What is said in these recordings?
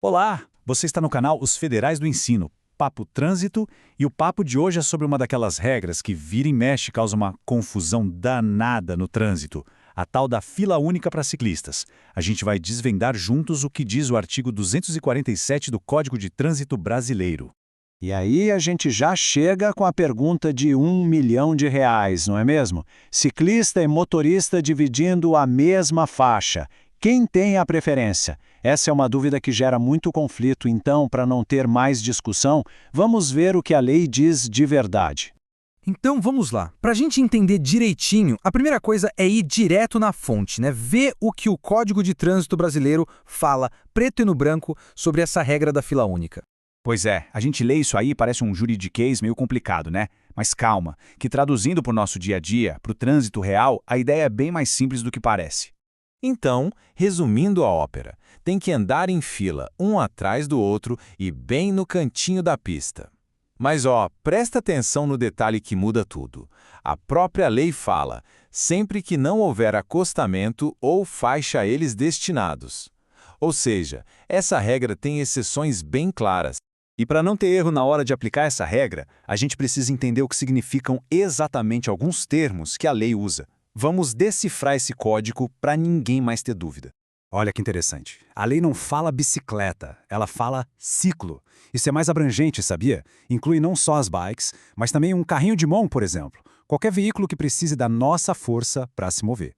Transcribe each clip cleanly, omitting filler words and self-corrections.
Olá, você está no canal Os Federais do Ensino, Papo Trânsito, e o papo de hoje é sobre uma daquelas regras que vira e mexe causa uma confusão danada no trânsito, a tal da fila única para ciclistas. A gente vai desvendar juntos o que diz o artigo 247 do Código de Trânsito Brasileiro. E aí a gente já chega com a pergunta de R$ 1 milhão, não é mesmo? Ciclista e motorista dividindo a mesma faixa. Quem tem a preferência? Essa é uma dúvida que gera muito conflito, então, para não ter mais discussão, vamos ver o que a lei diz de verdade. Então vamos lá. Para a gente entender direitinho, a primeira coisa é ir direto na fonte, né? Ver o que o Código de Trânsito Brasileiro fala, preto e no branco, sobre essa regra da fila única. Pois é, a gente lê isso aí, parece um juridiquês meio complicado, né? Mas calma, que traduzindo para o nosso dia a dia, para o trânsito real, a ideia é bem mais simples do que parece. Então, resumindo a ópera, tem que andar em fila, um atrás do outro e bem no cantinho da pista. Mas presta atenção no detalhe que muda tudo. A própria lei fala, sempre que não houver acostamento ou faixa a eles destinados. Ou seja, essa regra tem exceções bem claras. E para não ter erro na hora de aplicar essa regra, a gente precisa entender o que significam exatamente alguns termos que a lei usa. Vamos decifrar esse código para ninguém mais ter dúvida. Olha que interessante. A lei não fala bicicleta, ela fala ciclo. Isso é mais abrangente, sabia? Inclui não só as bikes, mas também um carrinho de mão, por exemplo. Qualquer veículo que precise da nossa força para se mover.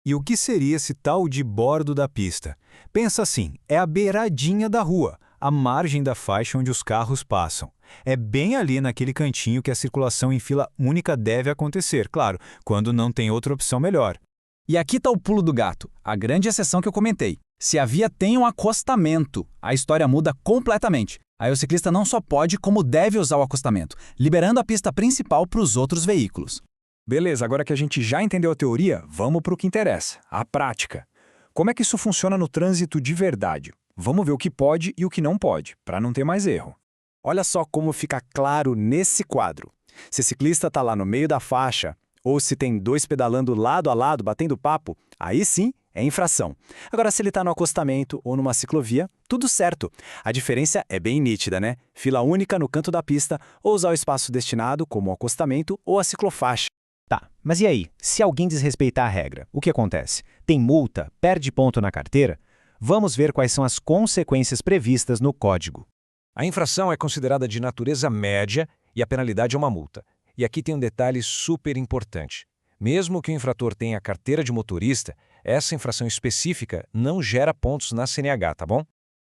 E o que seria esse tal de bordo da pista? Pensa assim, é a beiradinha da rua, a margem da faixa onde os carros passam. É bem ali naquele cantinho que a circulação em fila única deve acontecer, claro, quando não tem outra opção melhor. E aqui está o pulo do gato, a grande exceção que eu comentei. Se a via tem um acostamento, a história muda completamente. Aí o ciclista não só pode, como deve usar o acostamento, liberando a pista principal para os outros veículos. Beleza, agora que a gente já entendeu a teoria, vamos para o que interessa, a prática. Como é que isso funciona no trânsito de verdade? Vamos ver o que pode e o que não pode, para não ter mais erro. Olha só como fica claro nesse quadro. Se o ciclista está lá no meio da faixa, ou se tem dois pedalando lado a lado, batendo papo, aí sim é infração. Agora, se ele está no acostamento ou numa ciclovia, tudo certo. A diferença é bem nítida, né? Fila única no canto da pista, ou usar o espaço destinado, como o acostamento ou a ciclofaixa. Tá, mas e aí? Se alguém desrespeitar a regra, o que acontece? Tem multa? Perde ponto na carteira? Vamos ver quais são as consequências previstas no Código. A infração é considerada de natureza média e a penalidade é uma multa. E aqui tem um detalhe super importante. Mesmo que o infrator tenha carteira de motorista, essa infração específica não gera pontos na CNH, tá bom?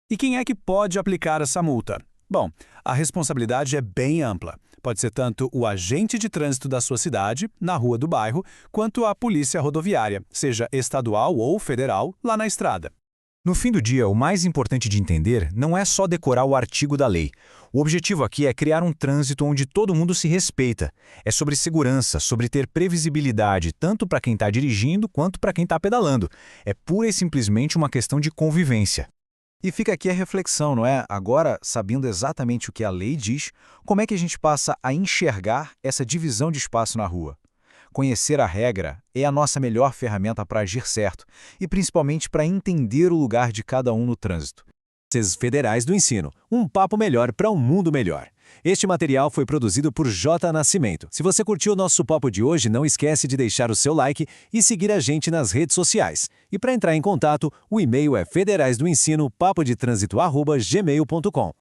E quem é que pode aplicar essa multa? Bom, a responsabilidade é bem ampla. Pode ser tanto o agente de trânsito da sua cidade, na rua do bairro, quanto a polícia rodoviária, seja estadual ou federal, lá na estrada. No fim do dia, o mais importante de entender não é só decorar o artigo da lei. O objetivo aqui é criar um trânsito onde todo mundo se respeita. É sobre segurança, sobre ter previsibilidade, tanto para quem está dirigindo quanto para quem está pedalando. É pura e simplesmente uma questão de convivência. E fica aqui a reflexão, não é? Agora, sabendo exatamente o que a lei diz, como é que a gente passa a enxergar essa divisão de espaço na rua? Conhecer a regra é a nossa melhor ferramenta para agir certo e principalmente para entender o lugar de cada um no trânsito. Os Federais do Ensino, um papo melhor para um mundo melhor. Este material foi produzido por J. Nascimento. Se você curtiu o nosso papo de hoje, não esquece de deixar o seu like e seguir a gente nas redes sociais. E para entrar em contato, o e-mail é federaisdoensino@papodetransito@gmail.com.